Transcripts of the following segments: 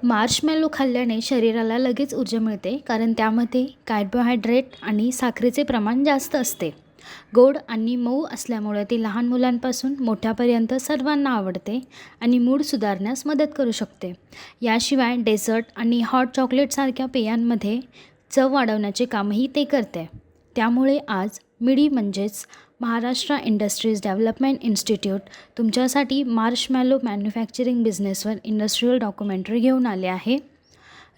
मार्शमॅलो खाल्ल्याने शरीराला लगेच ऊर्जा मिळते, कारण त्यामध्ये कार्बोहायड्रेट आणि साखरेचे प्रमाण जास्त असते. गोड आणि मऊ असल्यामुळे ती लहान मुलांपासून मोठ्यापर्यंत सर्वांना आवडते आणि मूड सुधारण्यास मदत करू शकते. याशिवाय डेझर्ट आणि हॉट चॉकलेटसारख्या पेयांमध्ये चव वाढवण्याचे कामही ते करते. त्यामुळे आज मिडी म्हणजेच महाराष्ट्र इंडस्ट्रीज डेव्हलपमेंट इन्स्टिट्यूट तुमच्यासाठी मार्शमॅलो मॅन्युफॅक्चरिंग बिझनेसवर इंडस्ट्रियल डॉक्युमेंटरी घेऊन आले आहे.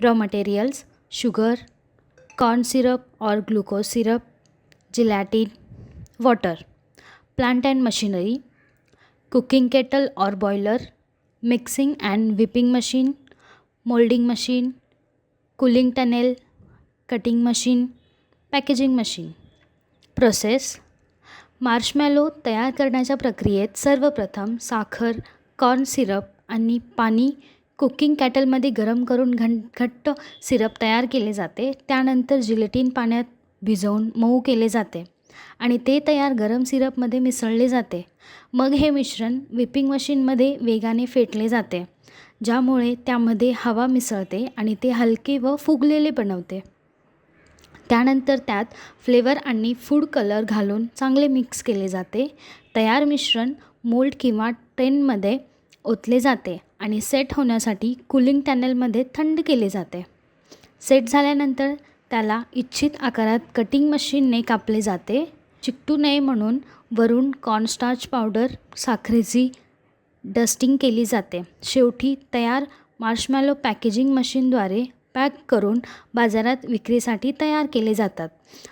Raw materials: sugar, corn syrup और glucose syrup, gelatin, water. Plant and machinery: cooking kettle और boiler, mixing and whipping machine, moulding machine, cooling tunnel, cutting machine, packaging machine. Process: marshmallow तयार करण्याच्या प्रक्रियेत सर्वप्रथम साखर, कॉर्न सिरप आणि पाणी cooking कॅटलमध्ये गरम करून घट्ट सिरप तयार केले जाते. त्यानंतर जिलेटिन पाण्यात भिजवून मऊ केले जाते आणि ते तयार गरम सिरपमध्ये मिसळले जाते. मग हे मिश्रण व्हिपिंग मशीनमध्ये वेगाने फेटले जाते, ज्यामुळे त्यामध्ये हवा मिसळते आणि ते हलके व फुगलेले बनवते. त्यानंतर त्यात फ्लेवर आणि फूड कलर घालून चांगले मिक्स केले जाते. तयार मिश्रण मोल्ड किंवा ट्रेनमध्ये ओतले जाते आणि सेट होण्यासाठी कूलिंग टनेलमध्ये थंड केले जाते. सेट झाल्यानंतर त्याला इच्छित आकारात कटिंग मशीनने कापले जाते. चिकटू नये म्हणून वरून कॉर्नस्टार्च पावडर, साखरेची डस्टिंग केली जाते. शेवटी तयार मार्शमॅलो पॅकेजिंग मशीनद्वारे पॅक करून बाजारात विक्रीसाठी तयार केले जातात.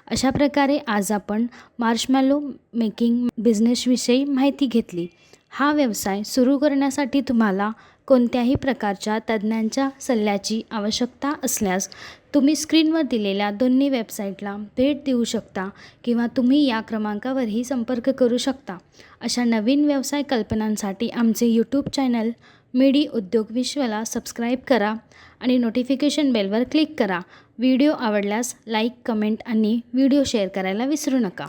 अशा प्रकारे आज आपण मार्शमॅलो मेकिंग बिझनेसविषयी माहिती घेतली. हा व्यवसाय सुरू करण्यासाठी तुम्हाला कोणत्याही प्रकारच्या तज्ज्ञांच्या सल्ल्याची आवश्यकता असल्यास तुम्ही स्क्रीनवर दिलेल्या दोन्ही वेबसाईटला भेट देऊ शकता किंवा तुम्ही या क्रमांकावरही संपर्क करू शकता. अशा नवीन व्यवसाय कल्पनांसाठी आमचे यूट्यूब चॅनल मिडी उद्योग विश्वला सबस्क्राईब करा आणि नोटिफिकेशन बेलवर क्लिक करा. व्हिडिओ आवडल्यास लाईक, कमेंट आणि व्हिडिओ शेअर करायला विसरू नका.